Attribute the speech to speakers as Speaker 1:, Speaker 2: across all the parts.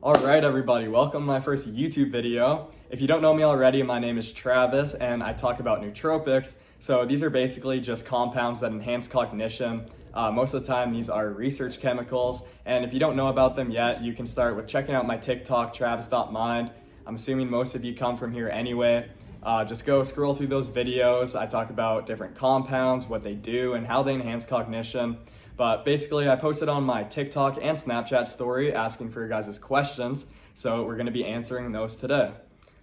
Speaker 1: All right, everybody, welcome to my first YouTube video. If you don't know me already, my name is Travis and I talk about nootropics. So these are basically just compounds that enhance cognition. Most of the time, these are research chemicals. And if you don't know about them yet, you can start with checking out my TikTok, travis.mind. I'm assuming most of you come from here anyway. Just go scroll through those videos. I talk about different compounds, what they do, and how they enhance cognition. But basically, I posted on my TikTok and Snapchat story asking for your guys' questions. So we're gonna be answering those today.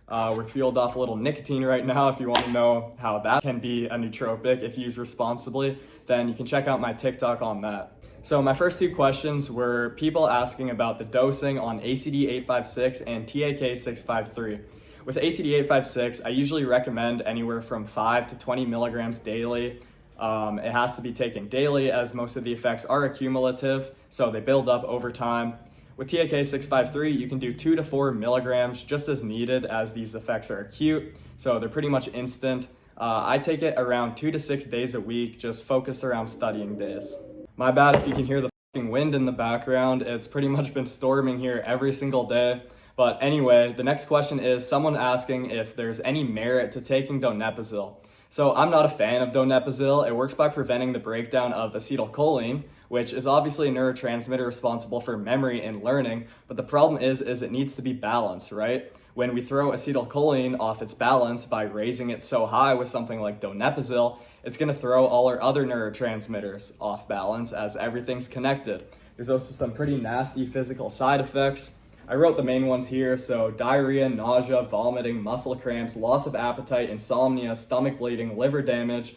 Speaker 1: We're fueled off a little nicotine right now. If you want to know how that can be a nootropic if used responsibly, then you can check out my TikTok on that. So my first two questions were people asking about the dosing on ACD-856 and TAK-653. With ACD-856, I usually recommend anywhere from 5 to 20 milligrams daily. It has to be taken daily as most of the effects are accumulative, so they build up over time. With TAK-653, you can do 2 to 4 milligrams just as needed as these effects are acute, so they're pretty much instant. I take it around 2 to 6 days a week, just focused around studying days. My bad if you can hear the fucking wind in the background. It's pretty much been storming here every single day. But anyway, the next question is someone asking if there's any merit to taking donepezil. So I'm not a fan of donepezil. It works by preventing the breakdown of acetylcholine, which is obviously a neurotransmitter responsible for memory and learning, but the problem is it needs to be balanced, right? When we throw acetylcholine off its balance by raising it so high with something like donepezil, it's gonna throw all our other neurotransmitters off balance as everything's connected. There's also some pretty nasty physical side effects. I wrote the main ones here, so diarrhea, nausea, vomiting, muscle cramps, loss of appetite, insomnia, stomach bleeding, liver damage,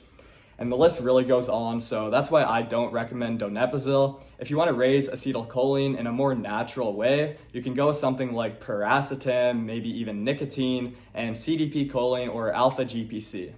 Speaker 1: and the list really goes on, so that's why I don't recommend donepezil. If you want to raise acetylcholine in a more natural way, you can go with something like piracetam, maybe even nicotine, and CDP choline or alpha GPC.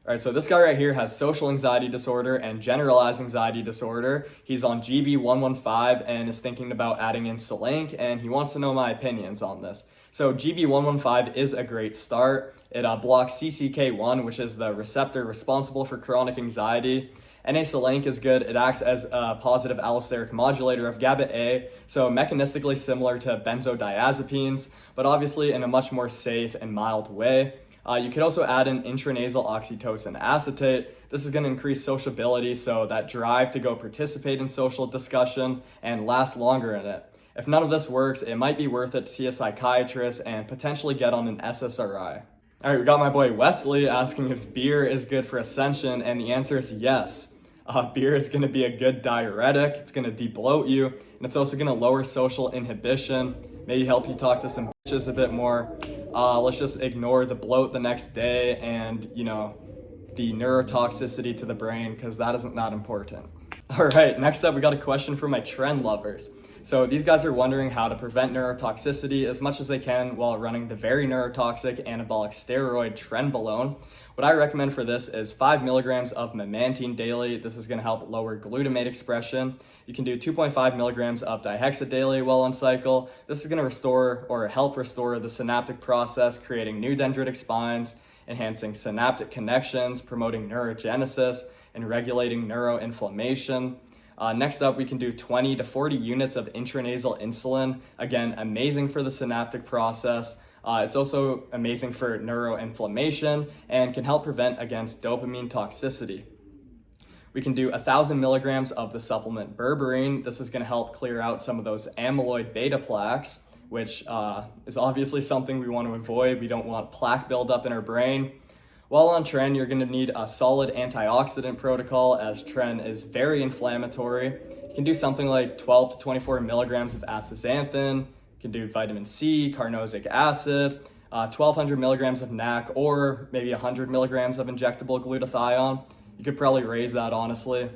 Speaker 1: All right, so this guy right here has social anxiety disorder and generalized anxiety disorder. He's on GB115 and is thinking about adding in Selenk, and he wants to know my opinions on this. So GB115 is a great start. It blocks CCK1, which is the receptor responsible for chronic anxiety. Selenk is good. It acts as a positive allosteric modulator of GABA A, so mechanistically similar to benzodiazepines, but obviously in a much more safe and mild way. You could also add in intranasal oxytocin acetate. This is going to increase sociability, so that drive to go participate in social discussion and last longer in it. If none of this works, it might be worth it to see a psychiatrist and potentially get on an SSRI. All right, we got my boy Wesley asking if beer is good for ascension, and the answer is yes. Beer is going to be a good diuretic. It's going to de-bloat you, and it's also going to lower social inhibition, maybe help you talk to some bitches a bit more. Let's just ignore the bloat the next day and, the neurotoxicity to the brain, because that isn't that important. All right, next up, we got a question from my TREN lovers. So these guys are wondering how to prevent neurotoxicity as much as they can while running the very neurotoxic anabolic steroid trenbolone. What I recommend for this is 5 milligrams of memantine daily. This is going to help lower glutamate expression. You can do 2.5 milligrams of dihexa daily while on cycle. This is going to restore or help restore the synaptic process, creating new dendritic spines, enhancing synaptic connections, promoting neurogenesis, and regulating neuroinflammation. Next up, we can do 20 to 40 units of intranasal insulin. Again, amazing for the synaptic process. It's also amazing for neuroinflammation and can help prevent against dopamine toxicity. We can do 1,000 milligrams of the supplement berberine. This is going to help clear out some of those amyloid beta plaques, which is obviously something we want to avoid. We don't want plaque buildup in our brain. While on TREN, you're going to need a solid antioxidant protocol, as TREN is very inflammatory. You can do something like 12 to 24 milligrams of astaxanthin. You can do vitamin C, carnosic acid, 1,200 milligrams of NAC, or maybe 100 milligrams of injectable glutathione. You could probably raise that, honestly.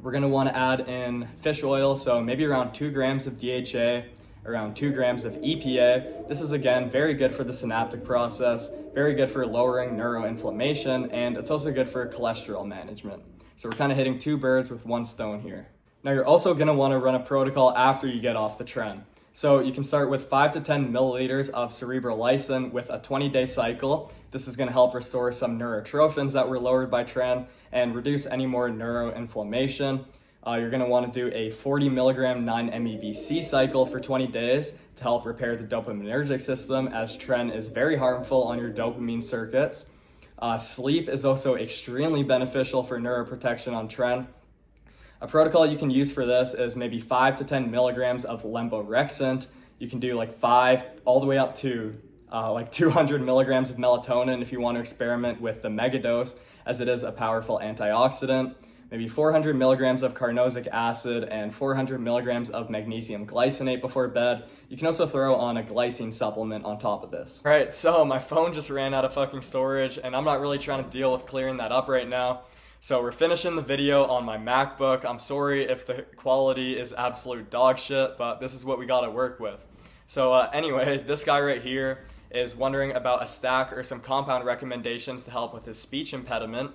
Speaker 1: We're going to want to add in fish oil, so maybe around 2 grams of DHA, around 2 grams of EPA. This is, again, very good for the synaptic process, very good for lowering neuroinflammation, and it's also good for cholesterol management. So we're kind of hitting 2 birds with 1 stone here. Now, you're also going to want to run a protocol after you get off the TREN. So you can start with 5 to 10 milliliters of cerebral lysin with a 20-day cycle. This is going to help restore some neurotrophins that were lowered by TREN and reduce any more neuroinflammation. You're going to want to do a 40 milligram 9-MeBC cycle for 20 days to help repair the dopaminergic system, as TREN is very harmful on your dopamine circuits. Sleep is also extremely beneficial for neuroprotection on TREN. A protocol you can use for this is maybe 5 to 10 milligrams of lemborexant. You can do like 5 all the way up to like 200 milligrams of melatonin if you want to experiment with the megadose, as it is a powerful antioxidant. Maybe 400 milligrams of carnosic acid and 400 milligrams of magnesium glycinate before bed. You can also throw on a glycine supplement on top of this. All right, so my phone just ran out of fucking storage, and I'm not really trying to deal with clearing that up right now. So we're finishing the video on my MacBook. I'm sorry if the quality is absolute dog shit, but this is what we gotta work with. So anyway, this guy right here is wondering about a stack or some compound recommendations to help with his speech impediment.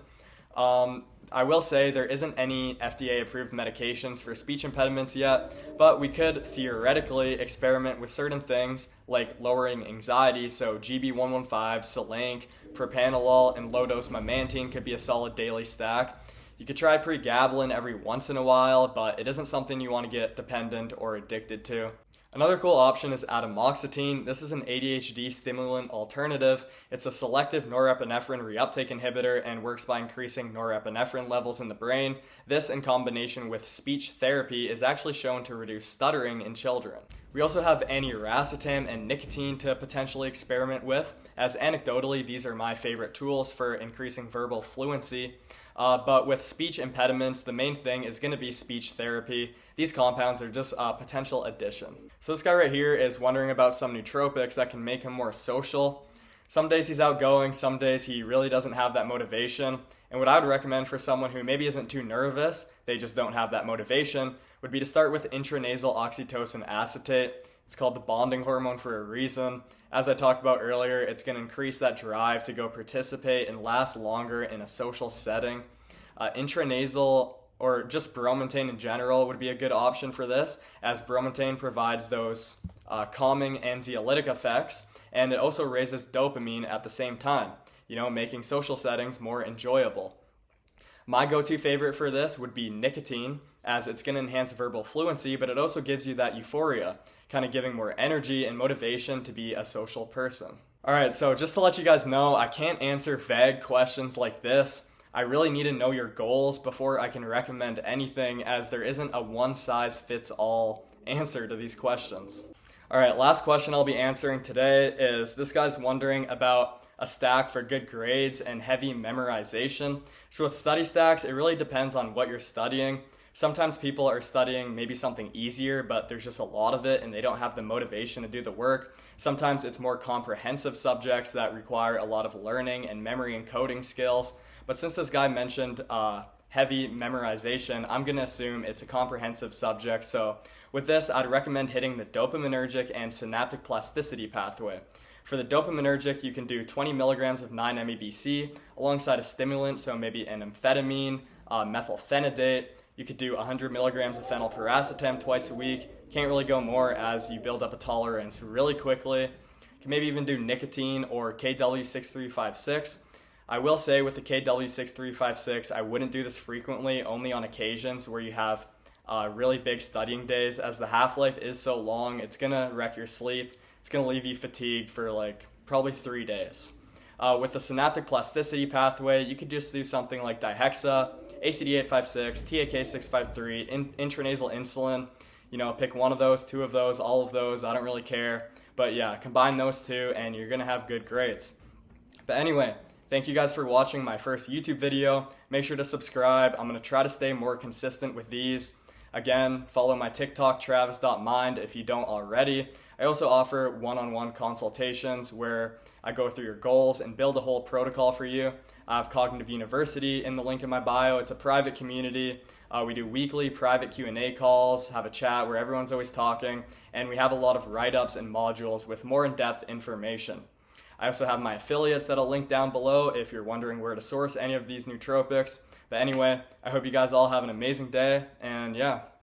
Speaker 1: I will say there isn't any FDA-approved medications for speech impediments yet, but we could theoretically experiment with certain things like lowering anxiety, so GB115, Selank, propranolol, and low-dose memantine could be a solid daily stack. You could try pregabalin every once in a while, but it isn't something you want to get dependent or addicted to. Another cool option is atomoxetine. This is an ADHD stimulant alternative. It's a selective norepinephrine reuptake inhibitor and works by increasing norepinephrine levels in the brain. This, in combination with speech therapy, is actually shown to reduce stuttering in children. We also have aniracetam and nicotine to potentially experiment with, as anecdotally these are my favorite tools for increasing verbal fluency. But with speech impediments, the main thing is going to be speech therapy. These compounds are just a potential addition. So this guy right here is wondering about some nootropics that can make him more social. Some days he's outgoing, some days he really doesn't have that motivation. And what I would recommend for someone who maybe isn't too nervous, they just don't have that motivation, would be to start with intranasal oxytocin acetate. It's called the bonding hormone for a reason. As I talked about earlier, it's going to increase that drive to go participate and last longer in a social setting. Intranasal or just bromontane in general would be a good option for this, as bromontane provides those calming anxiolytic effects, and it also raises dopamine at the same time, making social settings more enjoyable. My go-to favorite for this would be nicotine, as it's going to enhance verbal fluency, but it also gives you that euphoria, kind of giving more energy and motivation to be a social person. Alright, so just to let you guys know, I can't answer vague questions like this. I really need to know your goals before I can recommend anything, as there isn't a one-size-fits-all answer to these questions. Alright, last question I'll be answering today is this guy's wondering about a stack for good grades and heavy memorization. So with study stacks, it really depends on what you're studying. Sometimes people are studying maybe something easier, but there's just a lot of it and they don't have the motivation to do the work. Sometimes it's more comprehensive subjects that require a lot of learning and memory and coding skills. But since this guy mentioned heavy memorization, I'm going to assume it's a comprehensive subject. So with this, I'd recommend hitting the dopaminergic and synaptic plasticity pathway. For the dopaminergic, you can do 20 milligrams of 9-MeBC alongside a stimulant, so maybe an amphetamine, methylphenidate. You could do 100 milligrams of phenylpiracetam twice a week. Can't really go more, as you build up a tolerance really quickly. You can maybe even do nicotine or KW6356. I will say with the KW6356, I wouldn't do this frequently, only on occasions where you have really big studying days, as the half-life is so long, it's going to wreck your sleep. It's going to leave you fatigued for probably 3 days. With the synaptic plasticity pathway, you could just do something like dihexa, ACD856, TAK653, intranasal insulin. Pick one of those, two of those, all of those, I don't really care. But yeah, combine those two and you're going to have good grades. But anyway, thank you guys for watching my first YouTube video. Make sure to subscribe. I'm going to try to stay more consistent with these. Again, follow my TikTok, travis.mind, if you don't already. I also offer one-on-one consultations where I go through your goals and build a whole protocol for you. I have Cognitive University in the link in my bio. It's a private community. We do weekly private Q&A calls, have a chat where everyone's always talking, and we have a lot of write-ups and modules with more in-depth information. I also have my affiliates that I'll link down below if you're wondering where to source any of these nootropics. But anyway, I hope you guys all have an amazing day, and yeah.